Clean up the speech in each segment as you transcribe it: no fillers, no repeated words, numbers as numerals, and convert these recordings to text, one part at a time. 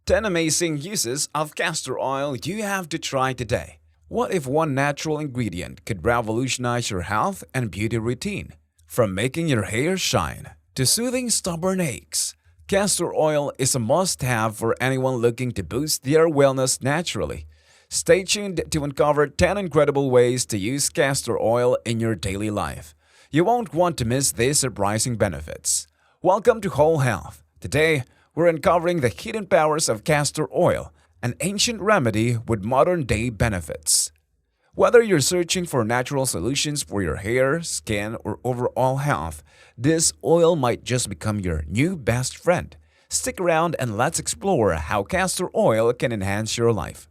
10 amazing uses of castor oil you have to try today. What if one natural ingredient could revolutionize your health and beauty routine? From making your hair shine to soothing stubborn aches, castor oil is a must-have for anyone looking to boost their wellness naturally. Stay tuned to uncover 10 incredible ways to use castor oil in your daily life. You won't want to miss these surprising benefits. Welcome to Whole Health. Today, we're uncovering the hidden powers of castor oil, an ancient remedy with modern-day benefits. Whether you're searching for natural solutions for your hair, skin, or overall health, this oil might just become your new best friend. Stick around and let's explore how castor oil can enhance your life.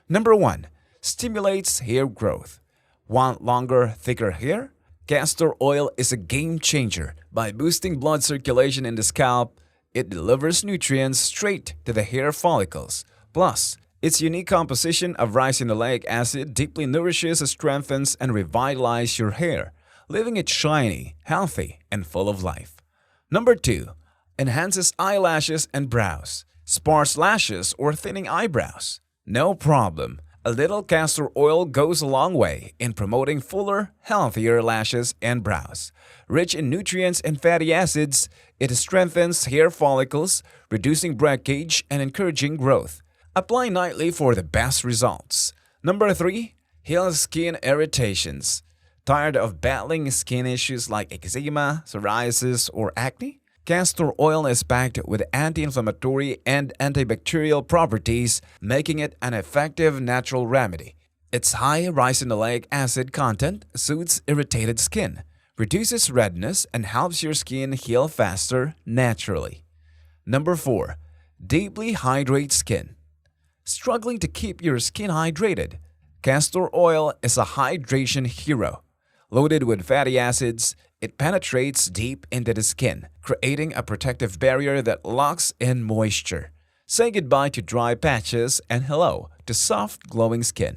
Number 1. Stimulates hair growth. Want longer, thicker hair? Castor oil is a game changer. By boosting blood circulation in the scalp, it delivers nutrients straight to the hair follicles. Plus, its unique composition of ricinoleic acid deeply nourishes, strengthens, and revitalizes your hair, leaving it shiny, healthy, and full of life. Number 2. Enhances eyelashes and brows. Sparse lashes or thinning eyebrows? No problem. A little castor oil goes a long way in promoting fuller, healthier lashes and brows. Rich in nutrients and fatty acids, it strengthens hair follicles, reducing breakage and encouraging growth. Apply nightly for the best results. Number 3. Heals skin irritations. Tired of battling skin issues like eczema, psoriasis, or acne? Castor oil is packed with anti-inflammatory and antibacterial properties, making it an effective natural remedy. Its high ricinoleic acid content soothes irritated skin, reduces redness, and helps your skin heal faster naturally. Number 4. Deeply hydrates skin. Struggling to keep your skin hydrated? Castor oil is a hydration hero. Loaded with fatty acids, it penetrates deep into the skin, creating a protective barrier that locks in moisture. Say goodbye to dry patches and hello to soft, glowing skin.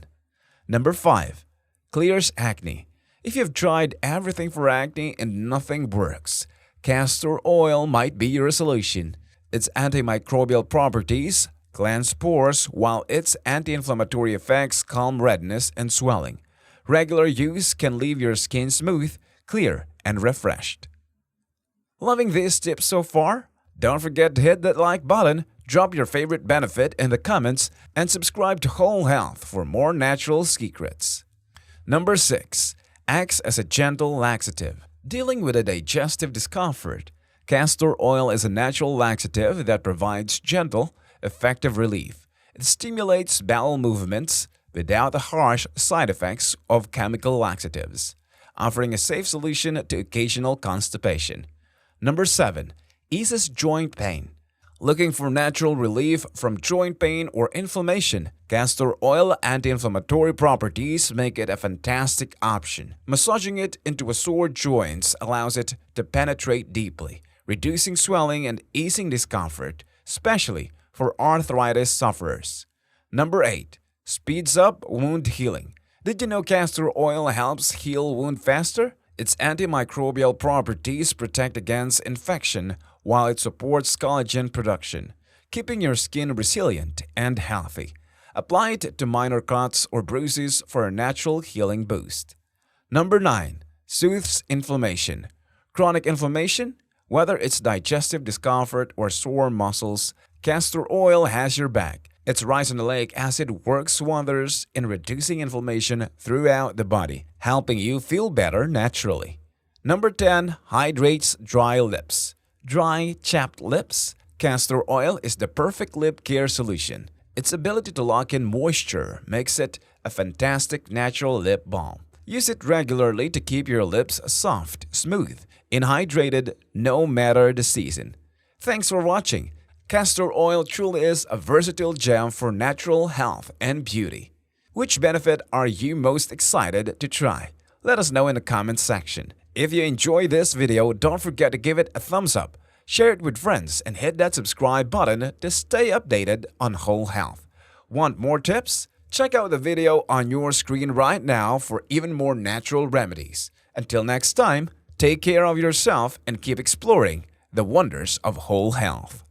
Number 5. Clears acne. If you've tried everything for acne and nothing works, castor oil might be your solution. Its antimicrobial properties cleanse pores, while its anti-inflammatory effects calm redness and swelling. Regular use can leave your skin smooth, clear, and refreshed. Loving these tips so far? Don't forget to hit that like button, drop your favorite benefit in the comments, and subscribe to Whole Health for more natural secrets. Number 6. Acts as a gentle laxative. Dealing with a digestive discomfort? Castor oil is a natural laxative that provides gentle, effective relief. It stimulates bowel movements without the harsh side effects of chemical laxatives, offering a safe solution to occasional constipation. Number 7. Eases joint pain. Looking for natural relief from joint pain or inflammation? Castor oil anti-inflammatory properties make it a fantastic option. Massaging it into a sore joints allows it to penetrate deeply, reducing swelling and easing discomfort, especially for arthritis sufferers. Number 8. Speeds up wound healing. Did you know castor oil helps heal wound faster? Its antimicrobial properties protect against infection while it supports collagen production, keeping your skin resilient and healthy. Apply it to minor cuts or bruises for a natural healing boost. Number 9. Soothes inflammation. Chronic inflammation? Whether it's digestive discomfort or sore muscles, castor oil has your back. Its ricinoleic acid works wonders in reducing inflammation throughout the body, helping you feel better naturally. Number 10. Hydrates dry lips. Dry, chapped lips? Castor oil is the perfect lip care solution. Its ability to lock in moisture makes it a fantastic natural lip balm. Use it regularly to keep your lips soft, smooth, and hydrated no matter the season. Thanks for watching. Castor oil truly is a versatile gem for natural health and beauty. Which benefit are you most excited to try? Let us know in the comments section. If you enjoyed this video, don't forget to give it a thumbs up, share it with friends, and hit that subscribe button to stay updated on Whole Health. Want more tips? Check out the video on your screen right now for even more natural remedies. Until next time, take care of yourself and keep exploring the wonders of whole health.